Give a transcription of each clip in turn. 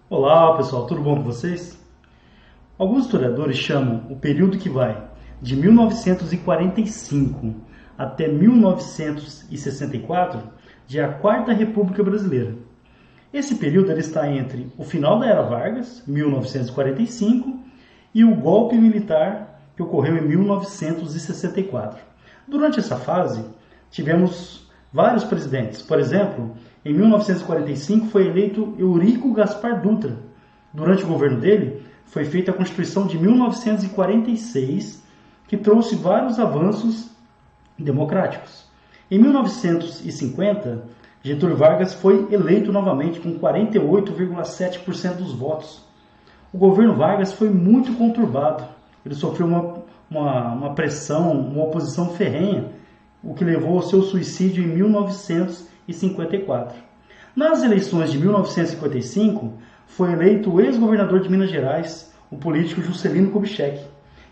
Olá pessoal, tudo bom com vocês? Alguns historiadores chamam o período que vai de 1945 até 1964 de a Quarta República Brasileira. Esse período ele está entre o final da Era Vargas, 1945, e o golpe militar que ocorreu em 1964. Durante essa fase, tivemos vários presidentes. Por exemplo, em 1945 foi eleito Eurico Gaspar Dutra. Durante o governo dele, foi feita a Constituição de 1946, que trouxe vários avanços democráticos. Em 1950, Getúlio Vargas foi eleito novamente com 48,7% dos votos. O governo Vargas foi muito conturbado. Ele sofreu uma pressão, uma oposição ferrenha, o que levou ao seu suicídio em 1954. Nas eleições de 1955, foi eleito o ex-governador de Minas Gerais, o político Juscelino Kubitschek,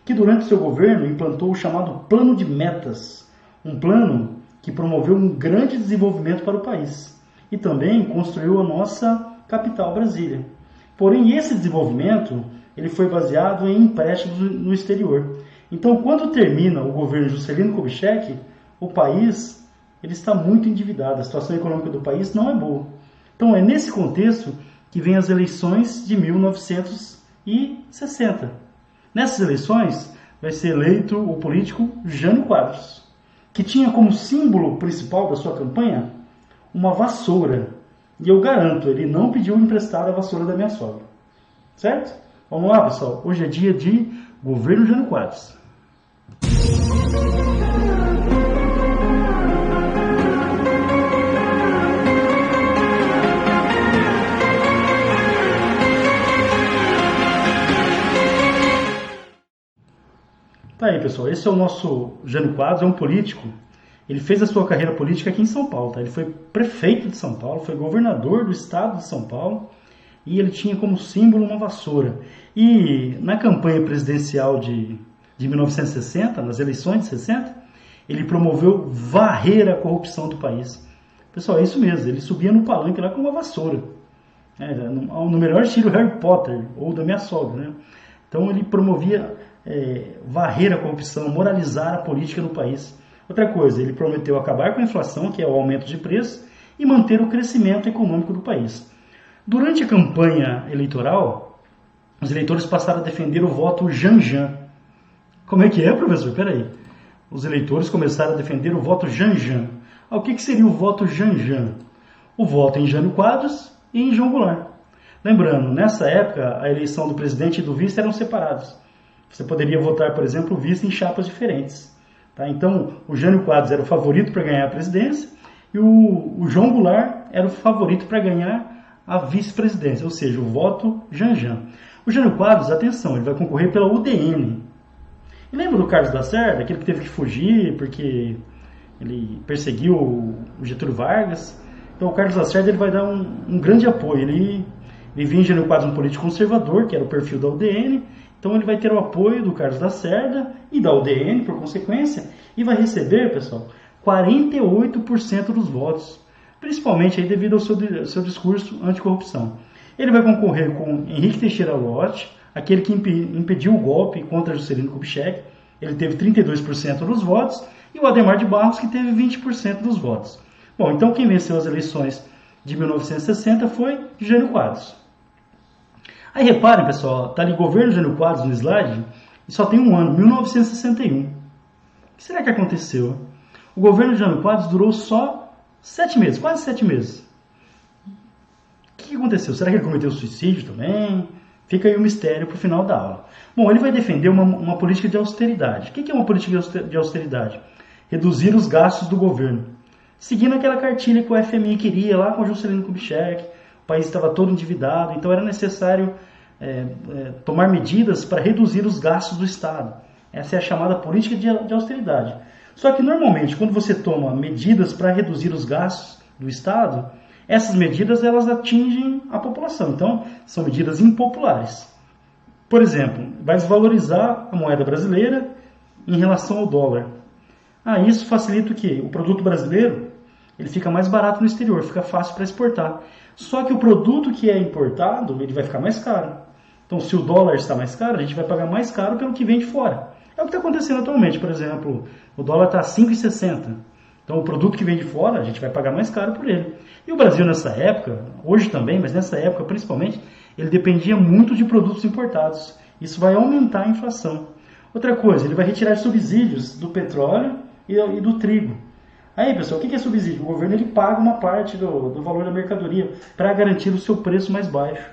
que durante seu governo implantou o chamado Plano de Metas, um plano que promoveu um grande desenvolvimento para o país e também construiu a nossa capital, Brasília. Porém, esse desenvolvimento ele foi baseado em empréstimos no exterior. Então, quando termina o governo Juscelino Kubitschek, o país ele está muito endividado, a situação econômica do país não é boa. Então, é nesse contexto que vem as eleições de 1960. Nessas eleições, vai ser eleito o político Jânio Quadros, que tinha como símbolo principal da sua campanha uma vassoura. E eu garanto, ele não pediu emprestada a vassoura da minha sogra. Certo? Vamos lá, pessoal. Hoje é dia de governo Jânio Quadros. Tá aí, pessoal. Esse é o nosso Jânio Quadros, é um político. Ele fez a sua carreira política aqui em São Paulo. Tá? Ele foi prefeito de São Paulo, foi governador do estado de São Paulo e ele tinha como símbolo uma vassoura. E na campanha presidencial de 1960, nas eleições de 60, ele promoveu varrer a corrupção do país. Pessoal, é isso mesmo. Ele subia no palanque lá com uma vassoura. No melhor estilo Harry Potter ou da minha sogra. Né? Então ele promovia varrer a corrupção, moralizar a política no país. Outra coisa, ele prometeu acabar com a inflação, que é o aumento de preço, e manter o crescimento econômico do país. Durante a campanha eleitoral, os eleitores passaram a defender o voto Janjan. Como é que é, professor? Peraí. Os eleitores começaram a defender o voto Janjan. O que seria o voto Janjan? O voto em Jânio Quadros e em João Goulart. Lembrando, nessa época, a eleição do presidente e do vice eram separados. Você poderia votar, por exemplo, o vice em chapas diferentes. Tá? Então, o Jânio Quadros era o favorito para ganhar a presidência e o João Goulart era o favorito para ganhar a vice-presidência, ou seja, o voto Janjan. O Jânio Quadros, atenção, ele vai concorrer pela UDN. E lembra do Carlos Lacerda, aquele que teve que fugir porque ele perseguiu o Getúlio Vargas? Então, o Carlos Lacerda ele vai dar um grande apoio. Ele vinha em Jânio Quadros um político conservador, que era o perfil da UDN. Então ele vai ter o apoio do Carlos Lacerda e da UDN, por consequência, e vai receber, pessoal, 48% dos votos, principalmente aí devido ao seu discurso anticorrupção. Ele vai concorrer com Henrique Teixeira Lott, aquele que impediu o golpe contra Juscelino Kubitschek, ele teve 32% dos votos, e o Adhemar de Barros, que teve 20% dos votos. Bom, então quem venceu as eleições de 1960 foi Jânio Quadros. Aí reparem, pessoal, está ali governo Jânio Quadros no slide e só tem um ano, 1961. O que será que aconteceu? O governo de Jânio Quadros durou só 7 meses, quase 7 meses. O que aconteceu? Será que ele cometeu suicídio também? Fica aí o mistério para o final da aula. Bom, ele vai defender uma política de austeridade. O que é uma política de austeridade? Reduzir os gastos do governo. Seguindo aquela cartilha que o FMI queria lá com o Juscelino Kubitschek. O país estava todo endividado, então era necessário tomar medidas para reduzir os gastos do Estado. Essa é a chamada política de austeridade. Só que normalmente, quando você toma medidas para reduzir os gastos do Estado, essas medidas elas atingem a população. Então, são medidas impopulares. Por exemplo, vai desvalorizar a moeda brasileira em relação ao dólar. Isso facilita o quê? O produto brasileiro ele fica mais barato no exterior, fica fácil para exportar. Só que o produto que é importado, ele vai ficar mais caro. Então, se o dólar está mais caro, a gente vai pagar mais caro pelo que vem de fora. É o que está acontecendo atualmente, por exemplo, o dólar está a 5,60. Então, o produto que vem de fora, a gente vai pagar mais caro por ele. E o Brasil nessa época, hoje também, mas nessa época principalmente, ele dependia muito de produtos importados. Isso vai aumentar a inflação. Outra coisa, ele vai retirar subsídios do petróleo e do trigo. Aí, pessoal, o que é subsídio? O governo ele paga uma parte do valor da mercadoria para garantir o seu preço mais baixo.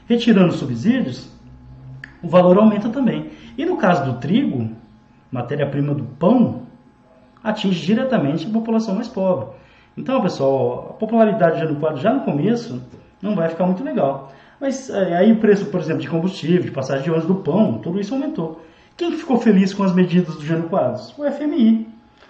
Retirando subsídios, o valor aumenta também. E no caso do trigo, matéria-prima do pão, atinge diretamente a população mais pobre. Então, pessoal, a popularidade de Jânio Quadros já no começo não vai ficar muito legal. Mas aí o preço, por exemplo, de combustível, de passagem de ônibus, do pão, tudo isso aumentou. Quem ficou feliz com as medidas do Jânio Quadros? O FMI.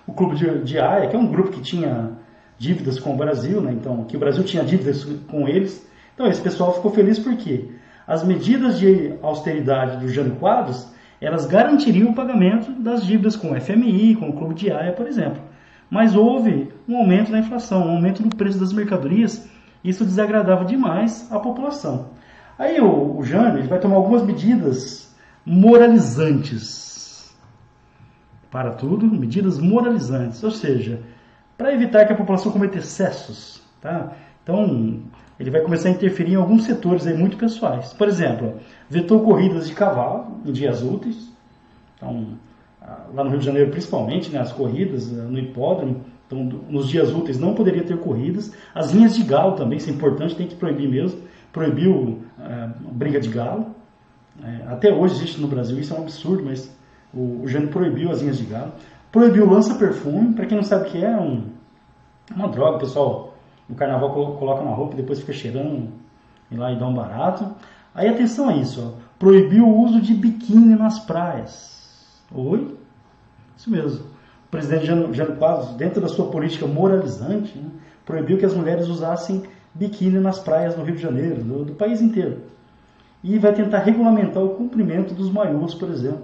O Clube de Haia, que é um grupo que tinha dívidas com o Brasil, né? Então, que o Brasil tinha dívidas com eles. Então, esse pessoal ficou feliz porque as medidas de austeridade do Jânio Quadros, elas garantiriam o pagamento das dívidas com o FMI, com o Clube de Haia, por exemplo. Mas houve um aumento da inflação, um aumento do preço das mercadorias, e isso desagradava demais a população. Aí o Jânio ele vai tomar algumas medidas moralizantes. Para tudo, medidas moralizantes, ou seja, para evitar que a população cometa excessos, tá? Então, ele vai começar a interferir em alguns setores aí muito pessoais. Por exemplo, vetou corridas de cavalo em dias úteis. Então, lá no Rio de Janeiro, principalmente, né, as corridas no hipódromo, então, nos dias úteis não poderia ter corridas. As linhas de galo também, isso é importante, tem que proibir mesmo. Proibiu briga de galo. Até hoje existe no Brasil, isso é um absurdo, mas o Jânio proibiu as linhas de galo. Proibiu o lança-perfume. Para quem não sabe o que é, uma droga, o pessoal no carnaval coloca na roupa e depois fica cheirando e lá e dá um barato. Aí atenção a isso, ó. Proibiu o uso de biquíni nas praias. Oi? Isso mesmo. O presidente Jânio Quadros, dentro da sua política moralizante, né, proibiu que as mulheres usassem biquíni nas praias do Rio de Janeiro, do país inteiro. E vai tentar regulamentar o cumprimento dos maiôs, por exemplo,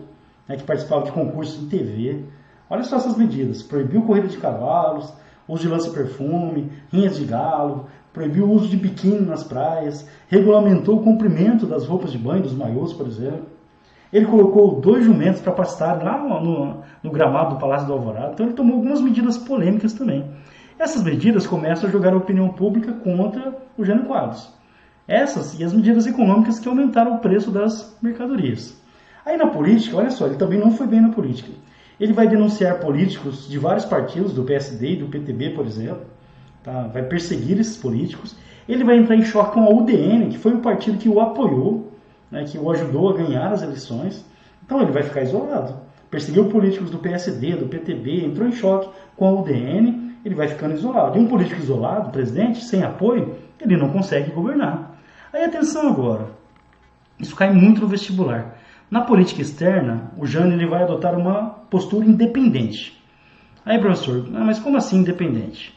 né, que participavam de concursos em TV. Olha só essas medidas. Proibiu corrida de cavalos, uso de lança-perfume, rinhas de galo, proibiu o uso de biquíni nas praias, regulamentou o cumprimento das roupas de banho, dos maiôs, por exemplo. Ele colocou 2 jumentos para pastar lá no gramado do Palácio do Alvorada. Então ele tomou algumas medidas polêmicas também. Essas medidas começam a jogar a opinião pública contra o Jânio Quadros. Essas e as medidas econômicas que aumentaram o preço das mercadorias. Aí na política, olha só, ele também não foi bem na política. Ele vai denunciar políticos de vários partidos, do PSD e do PTB, por exemplo. Tá? Vai perseguir esses políticos. Ele vai entrar em choque com a UDN, que foi o partido que o apoiou, né, que o ajudou a ganhar as eleições. Então ele vai ficar isolado. Perseguiu políticos do PSD, do PTB, entrou em choque com a UDN, ele vai ficando isolado. E um político isolado, presidente, sem apoio, ele não consegue governar. Aí atenção agora, isso cai muito no vestibular. Na política externa, o Jânio ele vai adotar uma postura independente. Aí, professor, mas como assim independente?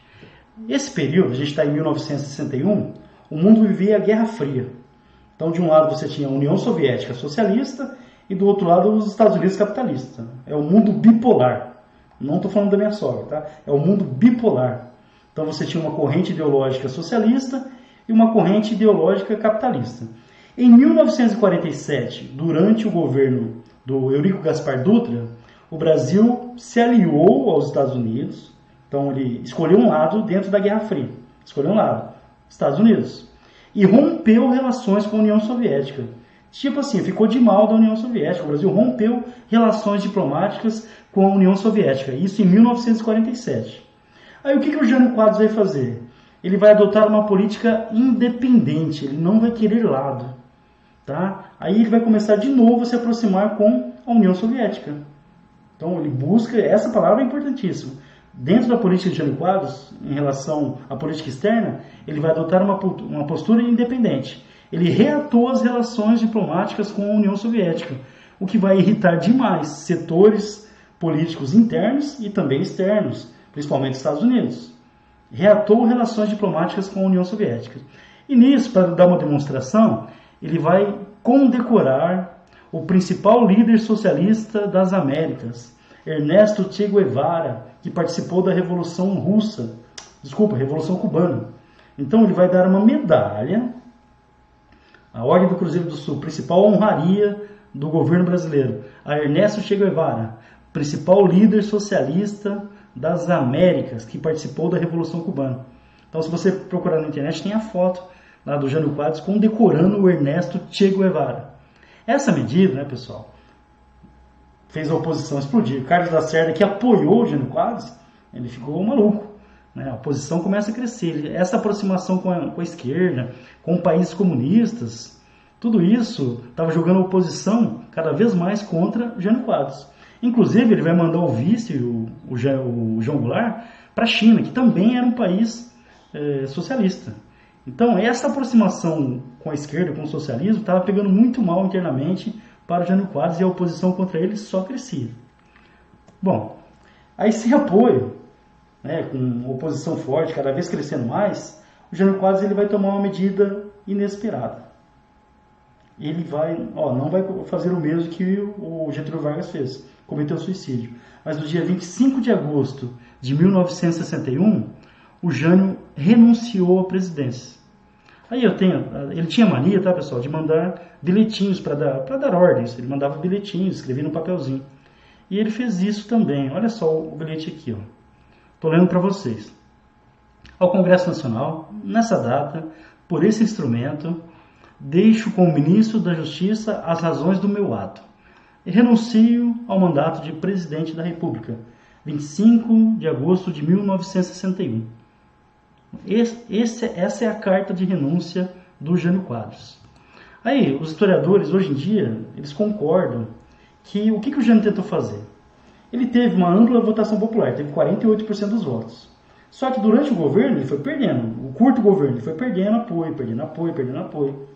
Esse período, a gente está em 1961, o mundo vivia a Guerra Fria. Então, de um lado você tinha a União Soviética socialista e do outro lado os Estados Unidos capitalistas. É o mundo bipolar. Não estou falando da minha sogra, tá? É o mundo bipolar. Então você tinha uma corrente ideológica socialista e uma corrente ideológica capitalista. Em 1947, durante o governo do Eurico Gaspar Dutra, o Brasil se aliou aos Estados Unidos. Então ele escolheu um lado dentro da Guerra Fria. Escolheu um lado, Estados Unidos. E rompeu relações com a União Soviética. Tipo assim, ficou de mal da União Soviética. O Brasil rompeu relações diplomáticas com a União Soviética. Isso em 1947. Aí o que o Jânio Quadros vai fazer? Ele vai adotar uma política independente. Ele não vai querer lado. Tá? Aí ele vai começar de novo a se aproximar com a União Soviética. Então ele busca, essa palavra é importantíssima. Dentro da política de Jânio Quadros, em relação à política externa, ele vai adotar uma postura independente. Ele reatou as relações diplomáticas com a União Soviética, o que vai irritar demais setores políticos internos e também externos, principalmente Estados Unidos. Reatou relações diplomáticas com a União Soviética. E nisso, para dar uma demonstração, ele vai condecorar o principal líder socialista das Américas, Ernesto Che Guevara, que participou da Revolução Russa, Desculpa, Revolução Cubana. Então ele vai dar uma medalha, a Ordem do Cruzeiro do Sul, principal honraria do governo brasileiro, a Ernesto Che Guevara, principal líder socialista das Américas, que participou da Revolução Cubana. Então, se você procurar na internet, tem a foto lá do Jânio Quadros condecorando o Ernesto Che Guevara. Essa medida, né, pessoal, fez a oposição explodir. Carlos Lacerda, que apoiou o Jânio Quadros, ele ficou maluco. Né? A oposição começa a crescer. Essa aproximação com a esquerda, com países comunistas, tudo isso estava jogando a oposição cada vez mais contra o Jânio Quadros. Inclusive, ele vai mandar o vice, o João Goulart, para a China, que também era um país socialista. Então, essa aproximação com a esquerda, com o socialismo, estava pegando muito mal internamente para o Jânio Quadros e a oposição contra ele só crescia. Bom, aí sem apoio, né, com oposição forte, cada vez crescendo mais, o Jânio Quadros ele vai tomar uma medida inesperada. Ele não vai fazer o mesmo que o Getúlio Vargas fez, cometeu suicídio. Mas no dia 25 de agosto de 1961, o Jânio renunciou à presidência. Aí ele tinha mania, tá, pessoal, de mandar bilhetinhos para dar ordens. Ele mandava bilhetinhos, escrevia no papelzinho. E ele fez isso também. Olha só o bilhete aqui, ó. Estou lendo para vocês. Ao Congresso Nacional, nessa data, por esse instrumento, deixo com o ministro da Justiça as razões do meu ato. E renuncio ao mandato de presidente da República, 25 de agosto de 1961. Essa é a carta de renúncia do Jânio Quadros. Aí, os historiadores, hoje em dia, eles concordam que o que o Jânio tentou fazer? Ele teve uma ampla votação popular, teve 48% dos votos. Só que durante o governo, ele foi perdendo, o curto governo, ele foi perdendo apoio.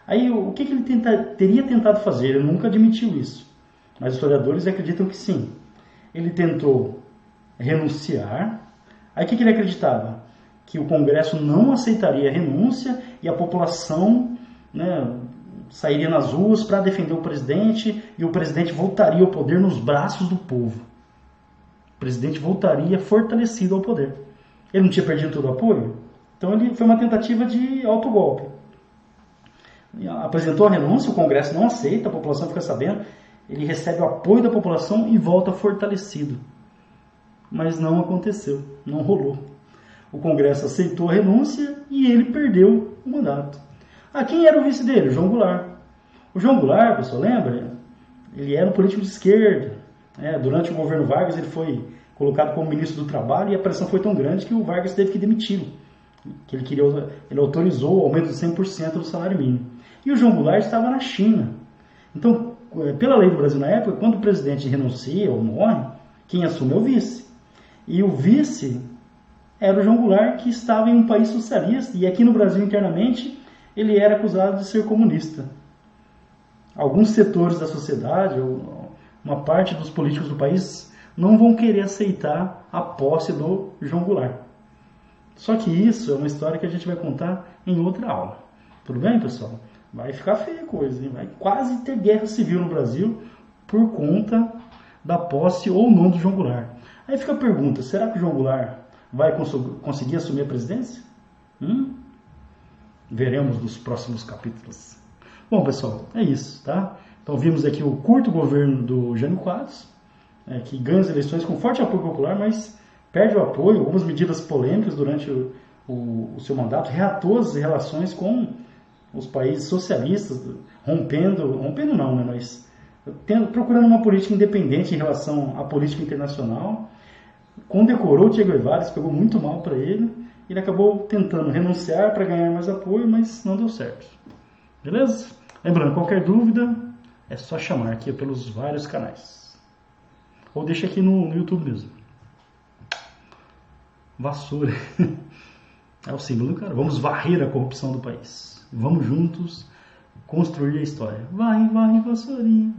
Aí, o que ele teria tentado fazer? Ele nunca admitiu isso. Mas os historiadores acreditam que sim. Ele tentou renunciar. Aí, o que ele acreditava? Que o Congresso não aceitaria a renúncia e a população, né, sairia nas ruas para defender o presidente e o presidente voltaria ao poder nos braços do povo. O presidente voltaria fortalecido ao poder. Ele não tinha perdido todo o apoio? Então foi uma tentativa de autogolpe. Apresentou a renúncia, o Congresso não aceita, a população fica sabendo, ele recebe o apoio da população e volta fortalecido. Mas não aconteceu, não rolou. O Congresso aceitou a renúncia e ele perdeu o mandato. Quem era o vice dele? O João Goulart. O João Goulart, pessoal, lembra? Ele era um político de esquerda. Durante o governo Vargas ele foi colocado como ministro do Trabalho e a pressão foi tão grande que o Vargas teve que demiti-lo. Ele autorizou o aumento de 100% do salário mínimo. E o João Goulart estava na China. Então, pela lei do Brasil na época, quando o presidente renuncia ou morre, quem assume é o vice. E o vice era o João Goulart, que estava em um país socialista, e aqui no Brasil, internamente, ele era acusado de ser comunista. Alguns setores da sociedade, ou uma parte dos políticos do país, não vão querer aceitar a posse do João Goulart. Só que isso é uma história que a gente vai contar em outra aula. Tudo bem, pessoal? Vai ficar feia a coisa, hein? Vai quase ter guerra civil no Brasil por conta da posse ou não do João Goulart. Aí fica a pergunta, será que o João Goulart vai conseguir assumir a presidência? Veremos nos próximos capítulos. Bom, pessoal, é isso, tá? Então vimos aqui o curto governo do Jânio Quadros, que ganha as eleições com forte apoio popular, mas perde o apoio, algumas medidas polêmicas durante o seu mandato, reatou as relações com os países socialistas, rompendo não, né, mas procurando uma política independente em relação à política internacional, condecorou o Che Guevara, isso pegou muito mal para ele, ele acabou tentando renunciar para ganhar mais apoio, mas não deu certo. Beleza? Lembrando, qualquer dúvida é só chamar aqui pelos vários canais. Ou deixa aqui no YouTube mesmo. Vassoura. É o símbolo do cara. Vamos varrer a corrupção do país. Vamos juntos construir a história. Vai, vai, vassourinha.